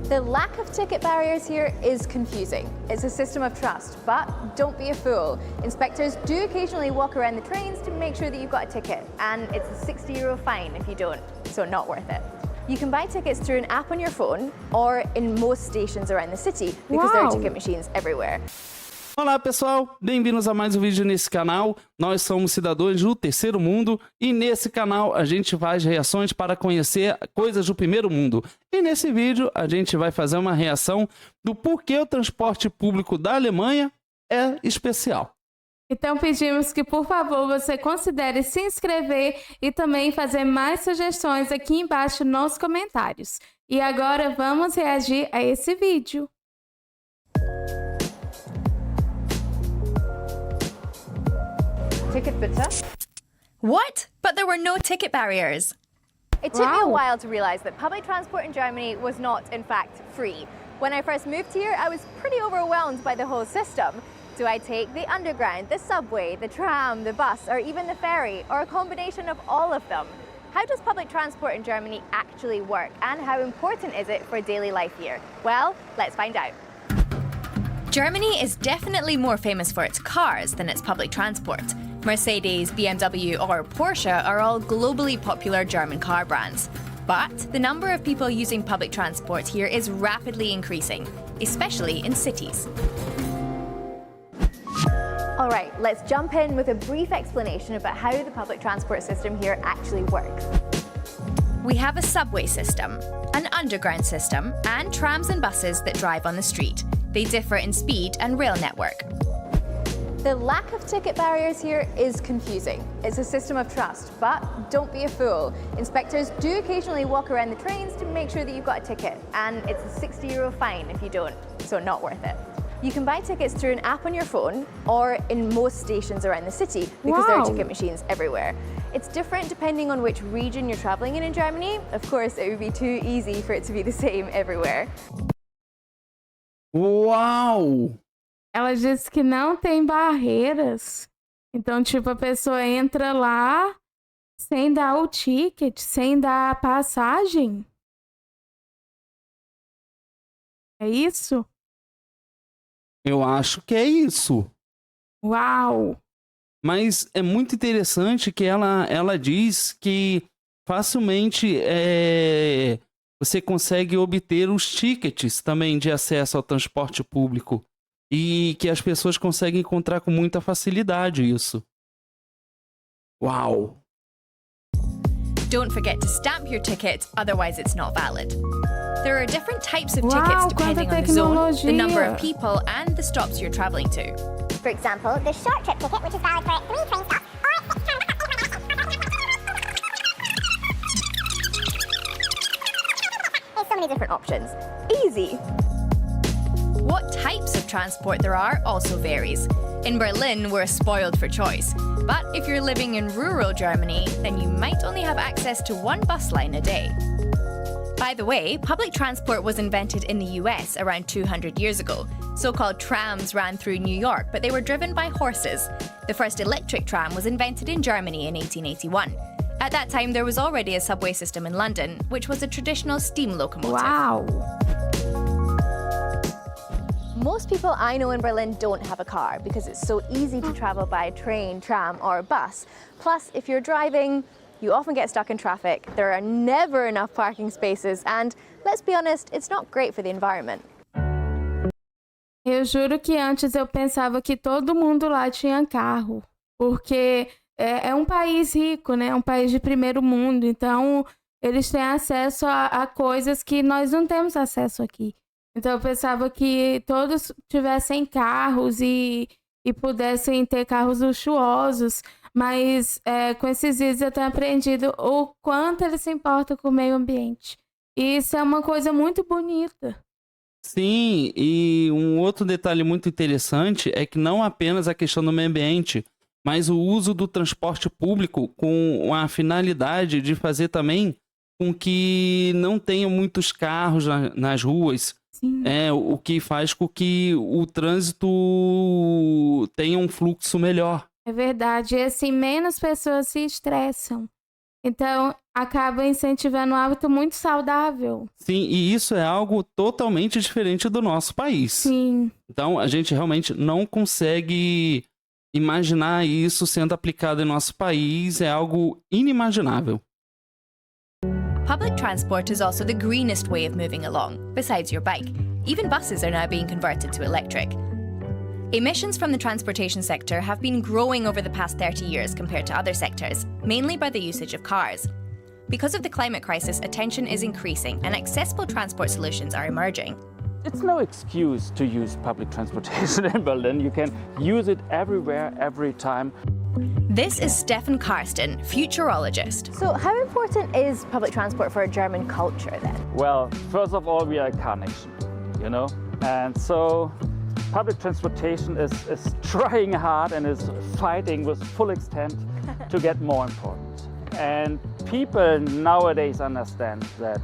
The lack of ticket barriers here is confusing. It's a system of trust, but don't be a fool. Inspectors do occasionally walk around the trains to make sure that you've got a ticket, and it's a €60 fine if you don't, so not worth it. You can buy tickets through an app on your phone or in most stations around the city because there are ticket machines everywhere. Olá pessoal, bem-vindos a mais um vídeo nesse canal. Nós somos cidadãos do terceiro mundo e nesse canal a gente faz reações para conhecer coisas do primeiro mundo. E nesse vídeo a gente vai fazer uma reação do porquê o transporte público da Alemanha é especial. Então pedimos que, por favor, você considere se inscrever e também fazer mais sugestões aqui embaixo nos comentários. E agora vamos reagir a esse vídeo. Ticket bitte? What? But there were no ticket barriers. It took me a while to realize that public transport in Germany was not, in fact, free. When I first moved here, I was pretty overwhelmed by the whole system. Do I take the underground, the subway, the tram, the bus, or even the ferry, or a combination of all of them? How does public transport in Germany actually work, and how important is it for daily life here? Well, let's find out. Germany is definitely more famous for its cars than its public transport. Mercedes, BMW, or Porsche are all globally popular German car brands. But the number of people using public transport here is rapidly increasing, especially in cities. All right, let's jump in with a brief explanation about how the public transport system here actually works. We have a subway system, an underground system, and trams and buses that drive on the street. They differ in speed and rail network. The lack of ticket barriers here is confusing. It's a system of trust, but don't be a fool. Inspectors do occasionally walk around the trains to make sure that you've got a ticket, and it's a €60 fine if you don't, so not worth it. You can buy tickets through an app on your phone or in most stations around the city because there are ticket machines everywhere. It's different depending on which region you're traveling in Germany. Of course, it would be too easy for it to be the same everywhere. Uau! Ela disse que não tem barreiras. Então, tipo, a pessoa entra lá sem dar o ticket, sem dar a passagem. É isso? Eu acho que é isso. Uau! Mas é muito interessante que ela diz que facilmente você consegue obter os tickets também de acesso ao transporte público. E que as pessoas conseguem encontrar com muita facilidade isso. Uau! Don't forget to stamp your ticket, otherwise it's not valid. There are different types of tickets depending on the zone, the number of people, and the stops you're traveling to. For example, the short trip ticket, which is valid for 3 train stops, There's so many different options. Easy! What types of transport there are also varies. In Berlin, we're spoiled for choice. But if you're living in rural Germany, then you might only have access to one bus line a day. By the way, public transport was invented in the US around 200 years ago. So-called trams ran through New York, but they were driven by horses. The first electric tram was invented in Germany in 1881. At that time, there was already a subway system in London, which was a traditional steam locomotive. Uau! Most people I know in Berlin don't have a car because it's so easy to travel by train, tram, or bus. Plus, if you're driving, you often get stuck in traffic. There are never enough parking spaces, and let's be honest, it's not great for the environment. Eu juro que antes eu pensava que todo mundo lá tinha carro, porque é um país rico, né? É um país de primeiro mundo, então eles têm acesso a coisas que nós não temos acesso aqui. Então eu pensava que todos tivessem carros e pudessem ter carros luxuosos, mas com esses vídeos eu tenho aprendido o quanto eles se importam com o meio ambiente. E isso é uma coisa muito bonita. Sim, e um outro detalhe muito interessante é que não apenas a questão do meio ambiente, mas o uso do transporte público com a finalidade de fazer também com que não tenham muitos carros nas ruas. Sim. O que faz com que o trânsito tenha um fluxo melhor. É verdade, e assim, menos pessoas se estressam. Então, acaba incentivando um hábito muito saudável. Sim, e isso é algo totalmente diferente do nosso país. Sim. Então, a gente realmente não consegue imaginar isso sendo aplicado em nosso país, é algo inimaginável. Public transport is also the greenest way of moving along, besides your bike. Even buses are now being converted to electric. Emissions from the transportation sector have been growing over the past 30 years compared to other sectors, mainly by the usage of cars. Because of the climate crisis, attention is increasing and accessible transport solutions are emerging. It's no excuse to use public transportation in Berlin. You can use it everywhere, every time. This is Stefan Karsten, futurologist. So how important is public transport for German culture then? Well, first of all, we are a car nation, you know? And so public transportation is trying hard and is fighting with full extent to get more important. And people nowadays understand that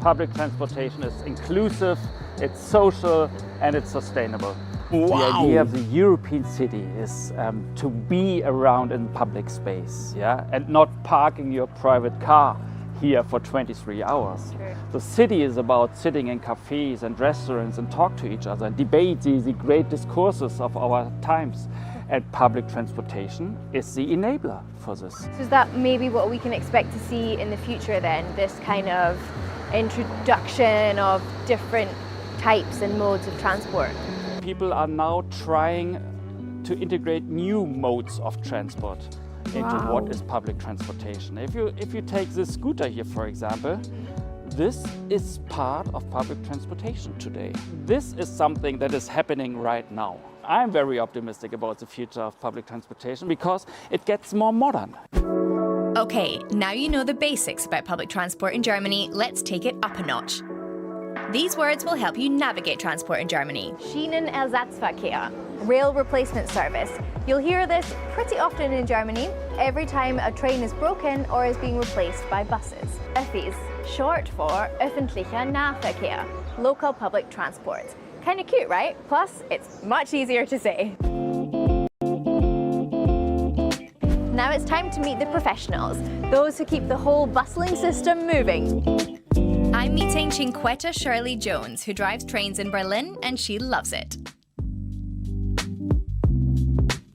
public transportation is inclusive, it's social, and it's sustainable. Wow. The idea of the European city is to be around in public space, yeah, and not parking your private car here for 23 hours. Sure. The city is about sitting in cafes and restaurants and talk to each other and debate the great discourses of our times. And public transportation is the enabler for this. So is that maybe what we can expect to see in the future then, this kind of introduction of different types and modes of transport? People are now trying to integrate new modes of transport into Wow. what is public transportation. If you take this scooter here, for example, this is part of public transportation today. This is something that is happening right now. I'm very optimistic about the future of public transportation because it gets more modern. Okay, now you know the basics about public transport in Germany, let's take it up a notch. These words will help you navigate transport in Germany. Schienenersatzverkehr, rail replacement service. You'll hear this pretty often in Germany, every time a train is broken or is being replaced by buses. Öffis, short for öffentlicher Nahverkehr, local public transport. Kind of cute, right? Plus, it's much easier to say. Now it's time to meet the professionals, those who keep the whole bustling system moving. I'm meeting Cinquetta Shirley Jones, who drives trains in Berlin, and she loves it.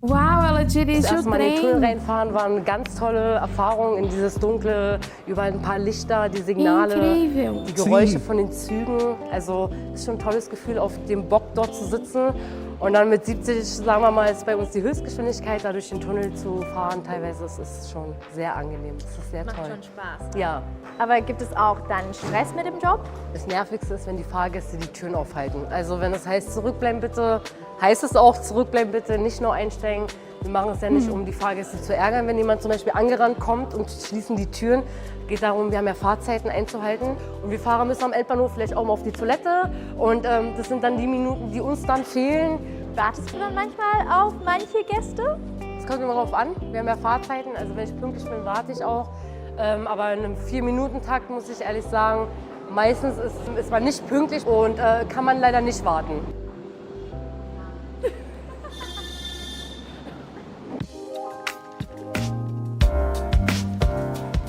Uau, ela dirige o Erstmal in den Tunnel trem. reinfahren war eine ganz tolle Erfahrung in dieses Dunkle, überall ein paar Lichter, die Signale, Incrível. die Geräusche von den Zügen. Also ist schon ein tolles Gefühl, auf dem Bock dort zu sitzen und dann mit 70, sagen wir mal, ist bei uns die Höchstgeschwindigkeit, da durch den Tunnel zu fahren. Teilweise ist es schon sehr angenehm. Es ist sehr toll. Spaß. Ja. Aber gibt es auch dann Stress mit dem Job? Das Nervigste ist, wenn die Fahrgäste die Türen aufhalten. Also wenn es heißt, zurückbleiben bitte, heißt es auch, zurückbleiben bitte, nicht nur einsteigen. Wir machen es ja nicht, um die Fahrgäste zu ärgern, wenn jemand zum Beispiel angerannt kommt und schließen die Türen. Es geht darum, wir haben ja Fahrzeiten einzuhalten. Und wir Fahrer müssen am Endbahnhof vielleicht auch mal auf die Toilette. Und das sind dann die Minuten, die uns dann fehlen. Wartest du dann manchmal auf manche Gäste? Es kommt immer darauf an. Wir haben ja Fahrzeiten, also wenn ich pünktlich bin, warte ich auch. Aber in einem 4-Minuten-Takt muss ich ehrlich sagen, meistens ist man nicht pünktlich und kann man leider nicht warten.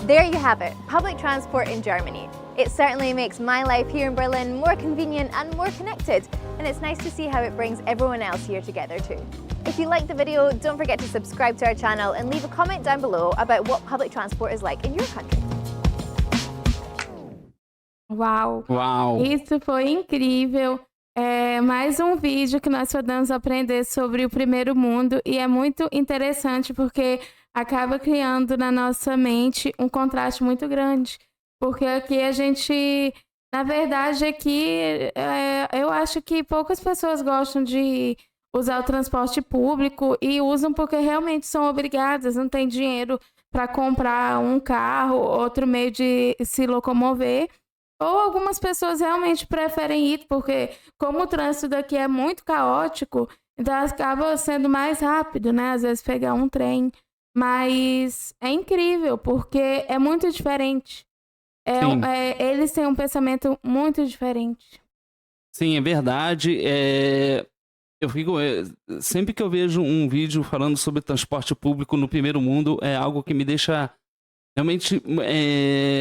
There you have it, public transport in Germany. It certainly makes my life here in Berlin more convenient and more connected, and it's nice to see how it brings everyone else here together too. If you liked the video, don't forget to subscribe to our channel and leave a comment down below about what public transport is like in your country. Uau. Uau! Isso foi incrível. É mais um vídeo que nós podemos aprender sobre o primeiro mundo e é muito interessante porque acaba criando na nossa mente um contraste muito grande. Porque aqui a gente, na verdade, aqui eu acho que poucas pessoas gostam de usar o transporte público e usam porque realmente são obrigadas, não tem dinheiro para comprar um carro, outro meio de se locomover. Ou algumas pessoas realmente preferem ir, porque como o trânsito daqui é muito caótico, então acaba sendo mais rápido, né? Às vezes pegar um trem. Mas é incrível, porque é muito diferente. Eles têm um pensamento muito diferente. Sim, é verdade. Eu fico, sempre que eu vejo um vídeo falando sobre transporte público no primeiro mundo, é algo que me deixa realmente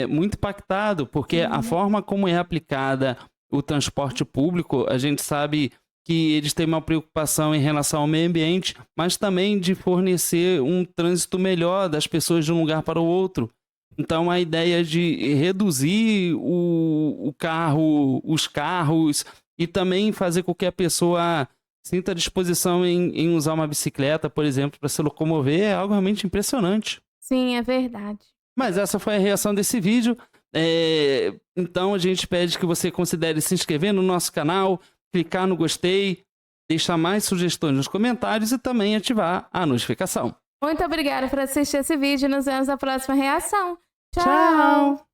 muito impactado, porque a forma como é aplicada o transporte público, a gente sabe que eles têm uma preocupação em relação ao meio ambiente, mas também de fornecer um trânsito melhor das pessoas de um lugar para o outro. Então, a ideia de reduzir os carros e também fazer com que a pessoa sinta disposição em usar uma bicicleta, por exemplo, para se locomover, é algo realmente impressionante. Sim, é verdade. Mas essa foi a reação desse vídeo. Então, a gente pede que você considere se inscrever no nosso canal, clicar no gostei, deixar mais sugestões nos comentários e também ativar a notificação. Muito obrigada por assistir esse vídeo. Nos vemos na próxima reação. Tchau! Tchau!